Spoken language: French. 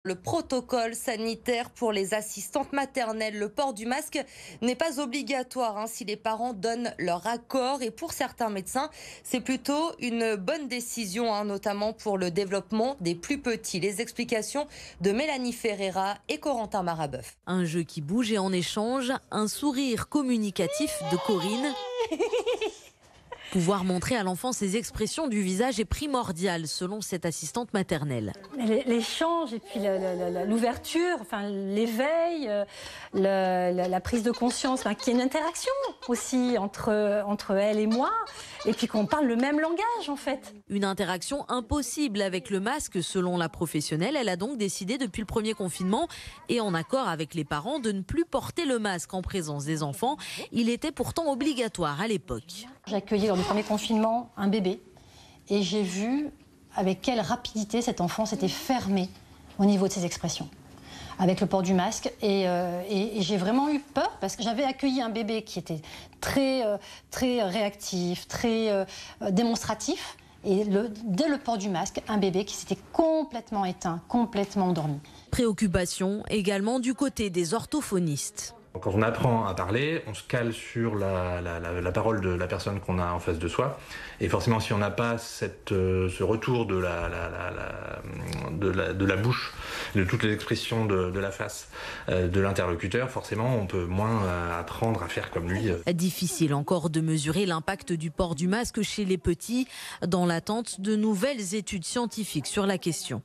Le protocole sanitaire pour les assistantes maternelles, le port du masque n'est pas obligatoire si les parents donnent leur accord. Et pour certains médecins, c'est plutôt une bonne décision, notamment pour le développement des plus petits. Les explications de Mélanie Ferreira et Corentin Marabeuf. Un jeu qui bouge et en échange, un sourire communicatif de Corinne. Pouvoir montrer à l'enfant ses expressions du visage est primordial selon cette assistante maternelle. L'échange et puis l'ouverture, l'éveil, la prise de conscience, qu'il y ait une interaction aussi entre elle et moi, et puis qu'on parle le même langage en fait. Une interaction impossible avec le masque selon la professionnelle. Elle a donc décidé depuis le premier confinement et en accord avec les parents de ne plus porter le masque en présence des enfants. Il était pourtant obligatoire à l'époque. J'ai accueilli lors du premier confinement un bébé et j'ai vu avec quelle rapidité cet enfant s'était fermé au niveau de ses expressions avec le port du masque et j'ai vraiment eu peur parce que j'avais accueilli un bébé qui était très réactif, très démonstratif et dès le port du masque, un bébé qui s'était complètement éteint, complètement endormi. Préoccupation également du côté des orthophonistes. Quand on apprend à parler, on se cale sur la parole de la personne qu'on a en face de soi. Et forcément, si on n'a pas ce retour de la bouche, de toutes les expressions de la face de l'interlocuteur, forcément, on peut moins apprendre à faire comme lui. Difficile encore de mesurer l'impact du port du masque chez les petits, dans l'attente de nouvelles études scientifiques sur la question.